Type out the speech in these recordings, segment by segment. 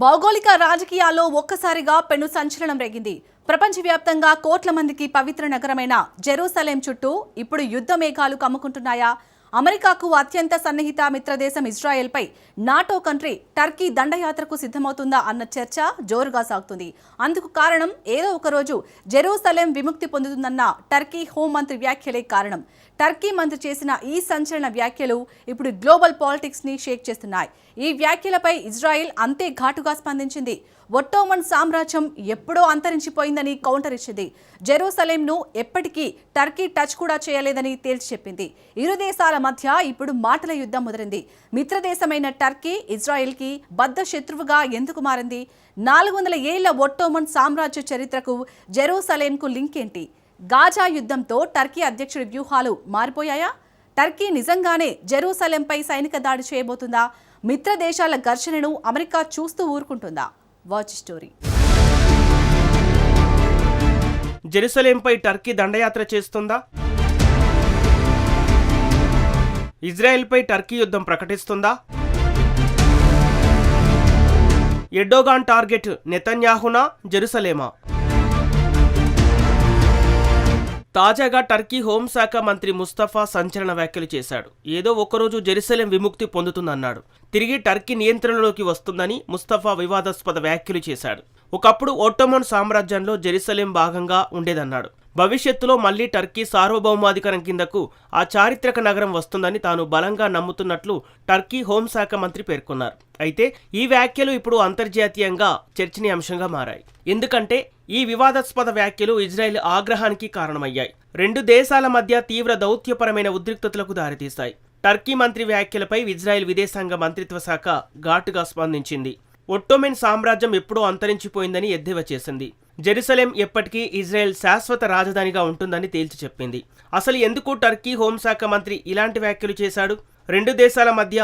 భౌగోళిక రాజకీయాల్లో ఒక్కసారిగా పెను సంచలనం రేగింది. ప్రపంచవ్యాప్తంగా కోట్ల మందికి పవిత్ర నగరమైన జెరూసలేం చుట్టూ ఇప్పుడు యుద్ధ మేఘాలు కమ్ముకుంటున్నాయా? అమెరికాకు అత్యంత సన్నిహిత మిత్రదేశం ఇజ్రాయెల్పై నాటో కంట్రీ టర్కీ దండయాత్రకు సిద్ధమవుతుందా అన్న చర్చ జోరుగా సాగుతుంది. అందుకు కారణం ఏదో ఒకరోజు జెరూసలేం విముక్తి పొందుతుందన్న టర్కీ హోంమంత్రి వ్యాఖ్యలే కారణం. టర్కీ మంత్రి చేసిన ఈ సంచలన వ్యాఖ్యలు ఇప్పుడు గ్లోబల్ పాలిటిక్స్ ని షేక్ చేస్తున్నాయి. ఈ వ్యాఖ్యలపై ఇజ్రాయెల్ అంతే ఘాటుగా స్పందించింది. ఒట్టోమన్ సామ్రాజ్యం ఎప్పుడో అంతరించిపోయిందని కౌంటర్ ఇచ్చింది. జెరూసలేంను ఎప్పటికీ టర్కీ టచ్ కూడా చేయలేదని తేల్చి చెప్పింది. ఇరు దేశాల మధ్య ఇప్పుడు మాటల యుద్ధం మొదలైంది. మిత్రదేశమైన టర్కీ ఇజ్రాయెల్కి బద్ధ శత్రువుగా ఎందుకు మారింది? 400 ఏళ్ల ఒట్టోమన్ సామ్రాజ్య చరిత్రకు జెరూసలేంకు లింక్ ఏంటి? గాజా యుద్ధంతో టర్కీ అధ్యక్షుడి వ్యూహాలు మారిపోయాయా? టర్కీ నిజంగానే జెరూసలేంపై సైనిక దాడి చేయబోతుందా? మిత్ర దేశాల ఘర్షణను అమెరికా చూస్తూ ఊరుకుంటుందా? Watch story. జెరూసలేంపై టర్కీ దండయాత్ర చేస్తుందా? ఇజ్రాయెల్పై టర్కీ యుద్ధం ప్రకటిస్తుందా? Erdogan target నెతన్యాహునా, జెరూసలేమా? తాజాగా టర్కీ హోంశాఖ మంత్రి ముస్తఫా సంచలన వ్యాఖ్యలు చేశాడు. ఏదో ఒకరోజు జెరూసలేం విముక్తి పొందుతుందన్నాడు. తిరిగి టర్కీ నియంత్రణలోకి వస్తుందని ముస్తఫా వివాదాస్పద వ్యాఖ్యలు చేశాడు. ఒకప్పుడు ఒట్టోమన్ సామ్రాజ్యంలో జెరూసలేం భాగంగా ఉండేదన్నాడు. భవిష్యత్తులో మళ్లీ టర్కీ సార్వభౌమాధికారం కిందకు ఆ చారిత్రక నగరం వస్తుందని తాను బలంగా నమ్ముతున్నట్లు టర్కీ హోంశాఖ మంత్రి పేర్కొన్నారు. అయితే ఈ వ్యాఖ్యలు ఇప్పుడు అంతర్జాతీయంగా చర్చనీయాంశంగా మారాయి. ఎందుకంటే ఈ వివాదాస్పద వ్యాఖ్యలు ఇజ్రాయెల్ ఆగ్రహానికి కారణమయ్యాయి. రెండు దేశాల మధ్య తీవ్ర దౌత్యపరమైన ఉద్రిక్తతలకు దారితీశాయి. టర్కీ మంత్రి వ్యాఖ్యలపై ఇజ్రాయెల్ విదేశాంగ మంత్రిత్వ శాఖ ఘాటుగా స్పందించింది. ఒట్టోమన్ సామ్రాజ్యం ఎప్పుడో అంతరించిపోయిందని ఎద్దేవా చేసింది. జెరూసలేం ఎప్పటికీ ఇజ్రాయెల్ శాశ్వత రాజధానిగా ఉంటుందని తేల్చి చెప్పింది. అసలు ఎందుకు టర్కీ హోంశాఖ మంత్రి ఇలాంటి వ్యాఖ్యలు చేశాడు? రెండు దేశాల మధ్య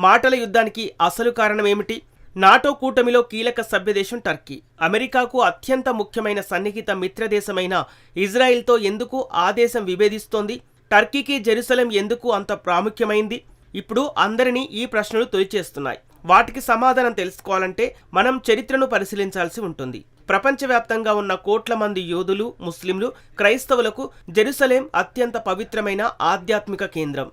మాటల యుద్ధానికి అసలు కారణం ఏమిటి? నాటో కూటమిలో కీలక సభ్యదేశం టర్కీ. అమెరికాకు అత్యంత ముఖ్యమైన సన్నిహిత మిత్రదేశమైన ఇజ్రాయెల్తో ఎందుకు ఆ దేశం విభేదిస్తోంది? టర్కీకి జెరూసలేం ఎందుకు అంత ప్రాముఖ్యమైంది? ఇప్పుడు అందరినీ ఈ ప్రశ్నలు తొలిచేస్తున్నాయి. వాటికి సమాధానం తెలుసుకోవాలంటే మనం చరిత్రను పరిశీలించాల్సి ఉంటుంది. ప్రపంచవ్యాప్తంగా ఉన్న కోట్ల మంది యోధులు, ముస్లింలు, క్రైస్తవులకు జెరూసలేం అత్యంత పవిత్రమైన ఆధ్యాత్మిక కేంద్రం.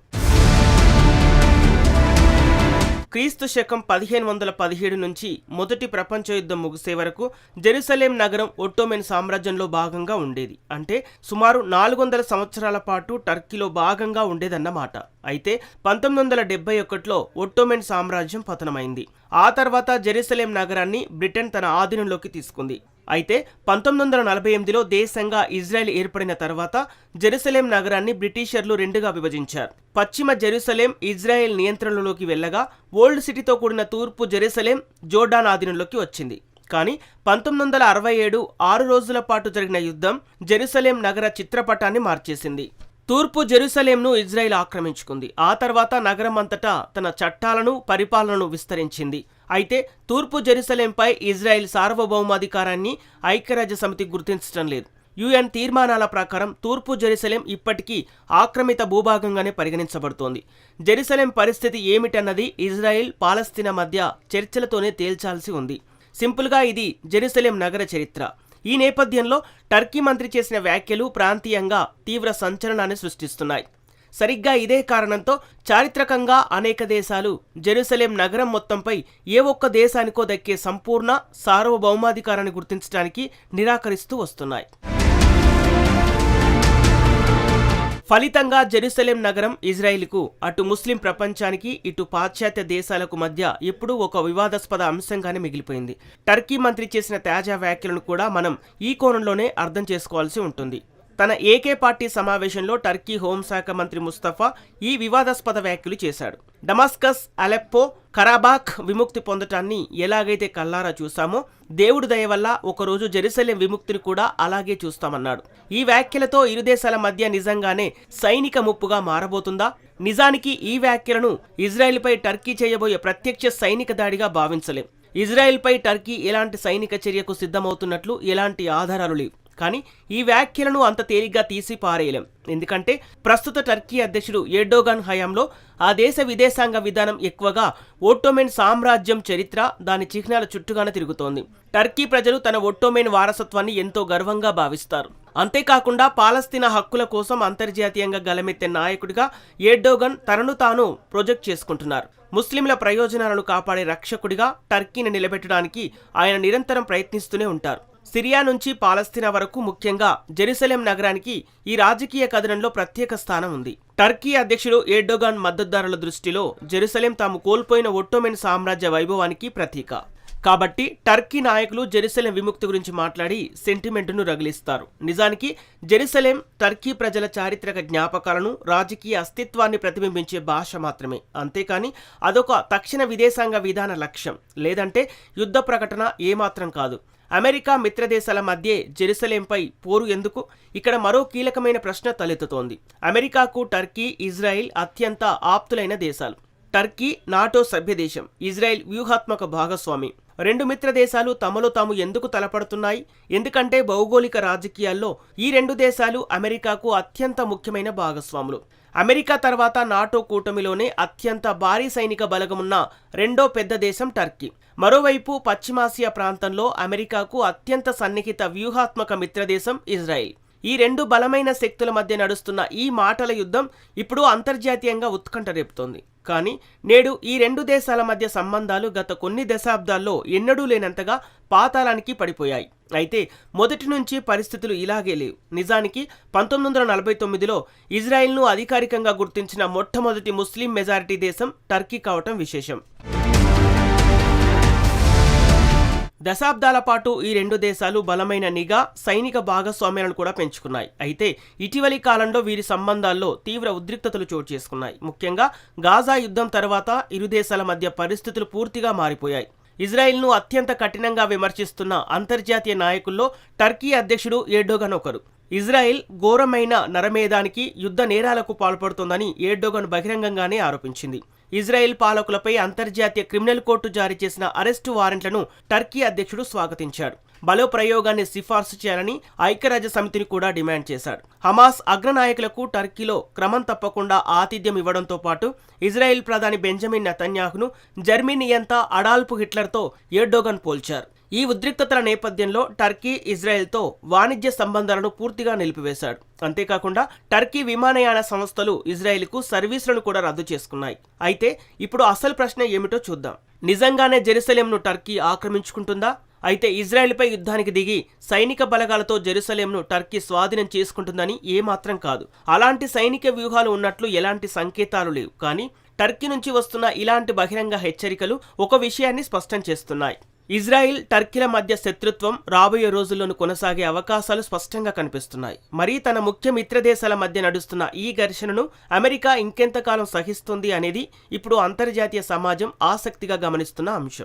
క్రీస్తు శకం 1517 నుంచి మొదటి ప్రపంచ యుద్ధం ముగిసే వరకు జెరూసలేం నగరం ఒట్టోమన్ సామ్రాజ్యంలో భాగంగా ఉండేది. అంటే సుమారు 400 సంవత్సరాల పాటు టర్కీలో భాగంగా ఉండేదన్నమాట. అయితే 1971లో ఒట్టోమన్ సామ్రాజ్యం పతనమైంది. ఆ తర్వాత జెరూసలేం నగరాన్ని బ్రిటన్ తన ఆధీనంలోకి తీసుకుంది. అయితే 1948లో దేశంగా ఇజ్రాయెల్ ఏర్పడిన తర్వాత జెరూసలేం నగరాన్ని బ్రిటిషర్లు రెండుగా విభజించారు. పశ్చిమ జెరూసలేం ఇజ్రాయెల్ నియంత్రణలోకి వెళ్ళగా ఓల్డ్ సిటీతో కూడిన తూర్పు జెరూసలేం జోర్డాన్ ఆధీనంలోకి వచ్చింది. కానీ 1967 6 రోజుల పాటు జరిగిన యుద్ధం జెరూసలేం నగర చిత్రపటాన్ని మార్చేసింది. తూర్పు జెరూసలేంను ఇజ్రాయెల్ ఆక్రమించుకుంది. ఆ తర్వాత నగరం అంతటా తన చట్టాలను, పరిపాలనను విస్తరించింది. అయితే తూర్పు జెరూసలేంపై ఇజ్రాయెల్ సార్వభౌమాధికారాన్ని ఐక్యరాజ్య సమితి గుర్తించడం లేదు. UN తీర్మానాల ప్రకారం తూర్పు జెరూసలేం ఇప్పటికీ ఆక్రమిత భూభాగంగానే పరిగణించబడుతోంది. జెరూసలేం పరిస్థితి ఏమిటన్నది ఇజ్రాయెల్, పాలస్తీనా మధ్య చర్చలతోనే తేల్చాల్సి ఉంది. సింపుల్గా ఇది జెరూసలేం నగర చరిత్ర. ఈ నేపథ్యంలో టర్కీ మంత్రి చేసిన వ్యాఖ్యలు ప్రాంతీయంగా తీవ్ర సంచలనాన్ని సృష్టిస్తున్నాయి. సరిగ్గా ఇదే కారణంతో చారిత్రకంగా అనేక దేశాలు జెరూసలేం నగరం మొత్తంపై ఏ ఒక్క దేశానికో దక్కే సంపూర్ణ సార్వభౌమాధికారాన్ని గుర్తించడానికి నిరాకరిస్తూ వస్తున్నాయి. ఫలితంగా జెరూసలేం నగరం ఇజ్రాయెల్కు, అటు ముస్లిం ప్రపంచానికి, ఇటు పాశ్చాత్య దేశాలకు మధ్య ఎప్పుడూ ఒక వివాదాస్పద అంశంగానే మిగిలిపోయింది. టర్కీ మంత్రి చేసిన తాజా వ్యాఖ్యలను కూడా మనం ఈ కోణంలోనే అర్థం చేసుకోవాల్సి ఉంటుంది. తన ఏకే పార్టీ సమావేశంలో టర్కీ హోంశాఖ మంత్రి ముస్తఫా ఈ వివాదాస్పద వ్యాఖ్యలు చేశాడు. డమాస్కస్, అలెప్పో, కరాబాక్ విముక్తి పొందటాన్ని ఎలాగైతే కల్లారా చూసామో దేవుడి దయ వల్ల ఒకరోజు జెరూసలేం విముక్తిని కూడా అలాగే చూస్తామన్నాడు. ఈ వ్యాఖ్యలతో ఇరు దేశాల మధ్య నిజంగానే సైనిక ముప్పుగా మారబోతుందా? నిజానికి ఈ వ్యాఖ్యలను ఇజ్రాయెల్పై టర్కీ చేయబోయే ప్రత్యక్ష సైనిక దాడిగా భావించలేం. ఇజ్రాయెల్పై టర్కీ ఎలాంటి సైనిక చర్యకు సిద్ధమవుతున్నట్లు ఎలాంటి ఆధారాలు లేవు. కానీ ఈ వ్యాఖ్యలను అంత తేలిగ్గా తీసి పారేయలేం. ఎందుకంటే ప్రస్తుత టర్కీ అధ్యక్షుడు ఎర్డోగాన్ హయాంలో ఆ దేశ విదేశాంగ విధానం ఎక్కువగా ఒట్టోమెన్ సామ్రాజ్యం చరిత్ర దాని చిహ్నాల చుట్టూగానే తిరుగుతోంది. టర్కీ ప్రజలు తన ఒట్టోమెన్ వారసత్వాన్ని ఎంతో గర్వంగా భావిస్తారు. అంతేకాకుండా పాలస్తీనా హక్కుల కోసం అంతర్జాతీయంగా గలమెత్తే నాయకుడిగా ఎర్డోగన్ తనను తాను ప్రొజెక్ట్ చేసుకుంటున్నారు. ముస్లింల ప్రయోజనాలను కాపాడే రక్షకుడిగా టర్కీని నిలబెట్టడానికి ఆయన నిరంతరం ప్రయత్నిస్తూనే ఉంటారు. సిరియా నుంచి పాలస్తీనా వరకు ముఖ్యంగా జెరూసలేం నగరానికి ఈ రాజకీయ కథనంలో ప్రత్యేక స్థానం ఉంది. టర్కీ అధ్యక్షుడు ఎర్డోగాన్ మద్దతుదారుల దృష్టిలో జెరూసలేం తాము కోల్పోయిన ఒట్టోమెన్ సామ్రాజ్య వైభవానికి ప్రతీక. కాబట్టి టర్కీ నాయకులు జెరూసలేం విముక్తి గురించి మాట్లాడి సెంటిమెంటును రగిలిస్తారు. నిజానికి జెరూసలేం టర్కీ ప్రజల చారిత్రక జ్ఞాపకాలను, రాజకీయ అస్తిత్వాన్ని ప్రతిబింబించే భాష మాత్రమే. అంతేకాని అదొక తక్షణ విదేశాంగ విధాన లక్ష్యం లేదంటే యుద్ధ ప్రకటన ఏమాత్రం కాదు. అమెరికా మిత్రదేశాల మధ్య జెరూసలేంపై పోరు ఎందుకు? ఇక్కడ మరో కీలకమైన ప్రశ్న తలెత్తుతోంది. అమెరికాకు టర్కీ, ఇజ్రాయిల్ అత్యంత ఆప్తులైన దేశాలు. టర్కీ నాటో సభ్యదేశం, ఇజ్రాయెల్ వ్యూహాత్మక భాగస్వామి. రెండు మిత్ర దేశాలు తమలో తాము ఎందుకు తలపడుతున్నాయి? ఎందుకంటే భౌగోళిక రాజకీయాల్లో ఈ రెండు దేశాలు అమెరికాకు అత్యంత ముఖ్యమైన భాగస్వాములు. అమెరికా తర్వాత నాటో కూటమిలోనే అత్యంత భారీ సైనిక బలగమున్న రెండో పెద్ద దేశం టర్కీ. మరోవైపు పశ్చిమాసియా ప్రాంతంలో అమెరికాకు అత్యంత సన్నిహిత వ్యూహాత్మక మిత్రదేశం ఇజ్రాయిల్. ఈ రెండు బలమైన శక్తుల మధ్య నడుస్తున్న ఈ మాటల యుద్ధం ఇప్పుడు అంతర్జాతీయంగా ఉత్కంఠ రేపుతోంది. కానీ నేడు ఈ రెండు దేశాల మధ్య సంబంధాలు గత కొన్ని దశాబ్దాల్లో ఎన్నడూ లేనంతగా పాతాళానికి పడిపోయాయి. అయితే మొదటి నుంచి పరిస్థితులు ఇలాగే లేవు. నిజానికి 1949లో ఇజ్రాయిల్ను అధికారికంగా గుర్తించిన మొట్టమొదటి ముస్లిం మెజారిటీ దేశం టర్కీ కావటం విశేషం. దశాబ్దాల పాటు ఈ రెండు దేశాలు బలమైన నిఘా, సైనిక భాగస్వామ్యాలను కూడా పెంచుకున్నాయి. అయితే ఇటీవలి కాలంలో వీరి సంబంధాల్లో తీవ్ర ఉద్రిక్తతలు చోటు చేసుకున్నాయి. ముఖ్యంగా గాజా యుద్ధం తర్వాత ఇరు దేశాల మధ్య పరిస్థితులు పూర్తిగా మారిపోయాయి. ఇజ్రాయిల్ను అత్యంత కఠినంగా విమర్శిస్తున్న అంతర్జాతీయ నాయకుల్లో టర్కీ అధ్యక్షుడు ఎర్డోగన్ ఒకరు. ఇజ్రాయిల్ ఘోరమైన నరమేధానికి, యుద్ధ నేరాలకు పాల్పడుతోందని ఎర్డోగన్ బహిరంగంగానే ఆరోపించింది. ఇజ్రాయెల్ పాలకులపై అంతర్జాతీయ క్రిమినల్ కోర్టు జారీ చేసిన అరెస్టు వారెంట్లను టర్కీ అధ్యక్షుడు స్వాగతించాడు. బలోప్రయోగాన్ని సిఫార్సు చేయాలని ఐక్యరాజ్య సమితిని కూడా డిమాండ్ చేశాడు. హమాస్ అగ్రనాయకులకు టర్కీలో క్రమం తప్పకుండా ఆతిథ్యం ఇవ్వడంతో పాటు ఇజ్రాయెల్ ప్రధాని బెంజమిన్ నెతన్యాహును జర్మనీ నియంత అడాల్ఫ్ హిట్లర్తో ఎర్డోగన్ పోల్చారు. ఈ ఉద్రిక్తతల నేపథ్యంలో టర్కీ ఇజ్రాయెల్తో వాణిజ్య సంబంధాలను పూర్తిగా నిలిపివేశాడు. అంతేకాకుండా టర్కీ విమానయాన సంస్థలు ఇజ్రాయెల్కు సర్వీసులను కూడా రద్దు చేసుకున్నాయి. అయితే ఇప్పుడు అసలు ప్రశ్న ఏమిటో చూద్దాం. నిజంగానే జెరూసలేంను టర్కీ ఆక్రమించుకుంటుందా? అయితే ఇజ్రాయెల్పై యుద్ధానికి దిగి సైనిక బలగాలతో జెరూసలేంను టర్కీ స్వాధీనం చేసుకుంటుందని ఏమాత్రం కాదు. అలాంటి సైనిక వ్యూహాలు ఉన్నట్లు ఎలాంటి సంకేతాలు లేవు. కానీ టర్కీ నుంచి వస్తున్న ఇలాంటి బహిరంగ హెచ్చరికలు ఒక విషయాన్ని స్పష్టం చేస్తున్నాయి. ఇజ్రాయిల్, టర్కీల మధ్య శత్రుత్వం రాబోయే రోజుల్లోనూ కొనసాగే అవకాశాలు స్పష్టంగా కనిపిస్తున్నాయి. మరి తన ముఖ్య మిత్రదేశాల మధ్య నడుస్తున్న ఈ ఘర్షణను అమెరికా ఇంకెంతకాలం సహిస్తుంది అనేది ఇప్పుడు అంతర్జాతీయ సమాజం ఆసక్తిగా గమనిస్తున్న అంశం.